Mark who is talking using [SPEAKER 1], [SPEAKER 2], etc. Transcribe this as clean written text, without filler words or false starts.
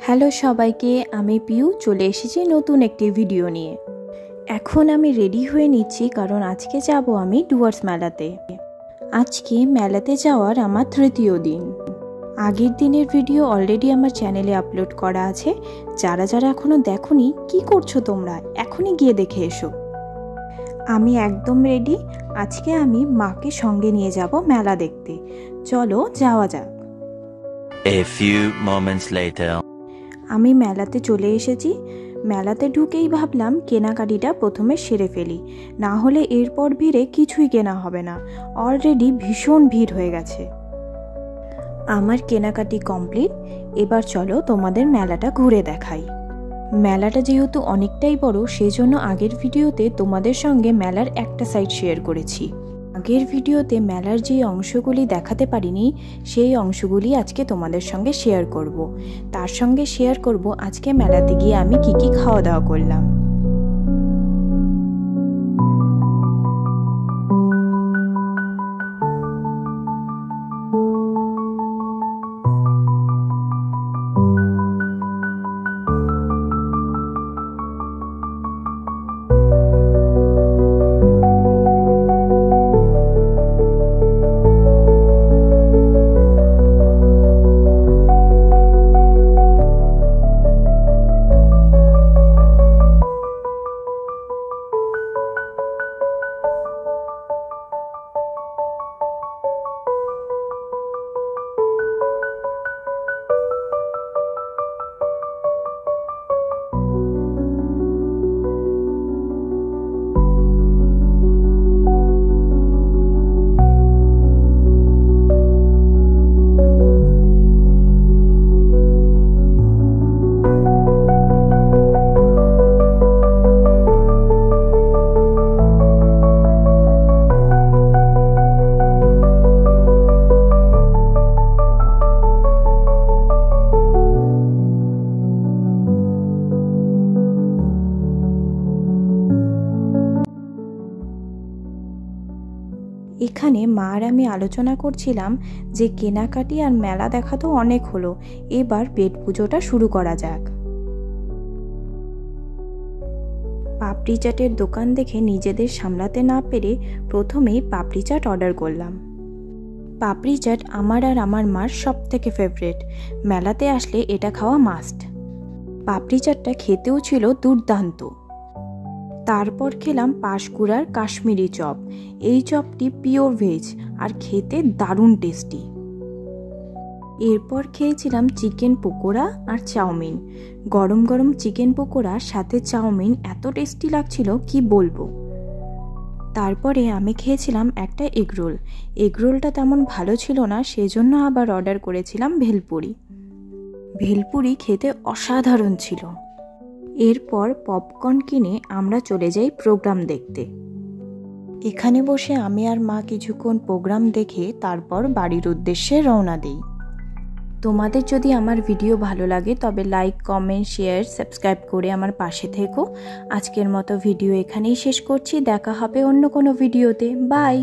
[SPEAKER 1] Hello সবাইকে, আমি পিউ চলে এসেছি নতুন একটি ভিডিও নিয়ে। এখন আমি রেডি হয়ে নিচ্ছি কারণ আজকে যাব আমি ডুয়ার্স মেলাতে। আজকে মেলাতে যাওয়ার আমার তৃতীয় দিন। আগের দিনের ভিডিও অলরেডি আমার চ্যানেলে আপলোড করা আছে। যারা যারা এখনও দেখোনি, কি করছো তোমরা, এখনই গিয়ে দেখে এসো। আমি একদম রেডি। আজকে আমি মাকে সঙ্গে নিয়ে যাব মেলা দেখতে। চলো যাওয়া যাক।
[SPEAKER 2] A few moments later.
[SPEAKER 1] আমি মেলাতে চলে এসেছি। মেলাতে ঢুকেই ভাবলাম কেনাকাটিটা প্রথমে সেরে ফেলি, না হলে এরপর ভিড়ে কিছুই কেনা হবে না। অলরেডি ভীষণ ভিড় হয়ে গেছে। আমার কেনাকাটি কমপ্লিট। এবার চলো তোমাদের মেলাটা ঘুরে দেখাই। মেলাটা যেহেতু অনেকটাই বড়, সেজন্য আগের ভিডিওতে তোমাদের সঙ্গে মেলার একটা সাইড শেয়ার করেছি। আগের ভিডিওতে মেলার যে অংশগুলি দেখাতে পারিনি, সেই অংশগুলি আজকে তোমাদের সঙ্গে শেয়ার করব। তার সঙ্গে শেয়ার করব আজকে মেলাতে গিয়ে আমি কি কি খাওয়া দাওয়া করলাম। এখানে মা আর আমি আলোচনা করছিলাম যে কেনাকাটি আর মেলা দেখা তো অনেক হলো, এবার পেট পুজোটা শুরু করা যাক। পাপড়ি চাটের দোকান দেখে নিজেদের সামলাতে না পেরে প্রথমেই পাপড়ি চাট অর্ডার করলাম। পাপড়ি চাট আমার আর আমার মার সব থেকে ফেভারিট। মেলাতে আসলে এটা খাওয়া মাস্ট। পাপড়ি চাটটা খেতেও ছিল দুর্দান্ত। তারপর খেলাম পাঁশকুড়ার কাশ্মীরি চপ। এই চপটি পিওর ভেজ আর খেতে দারুণ টেস্টি। এরপর খেয়েছিলাম চিকেন পকোড়া আর চাউমিন। গরম গরম চিকেন পকোড়ার সাথে চাউমিন এত টেস্টি লাগছিল কি বলবো। তারপরে আমি খেয়েছিলাম একটা এগরোল। এগরোলটা তেমন ভালো ছিল না, সেজন্য আবার অর্ডার করেছিলাম ভেলপুরি। ভেলপুরি খেতে অসাধারণ ছিল। এরপর পপকর্ন কিনে আমরা চলে যাই প্রোগ্রাম দেখতে। এখানে বসে আমি আর মা কিছুক্ষণ প্রোগ্রাম দেখে তারপর বাড়ির উদ্দেশ্যে রওনা দিই। তোমাদের যদি আমার ভিডিও ভালো লাগে তবে লাইক, কমেন্ট, শেয়ার, সাবস্ক্রাইব করে আমার পাশে থেকো। আজকের মতো ভিডিও এখানেই শেষ করছি। দেখা হবে অন্য কোনো ভিডিওতে। বাই।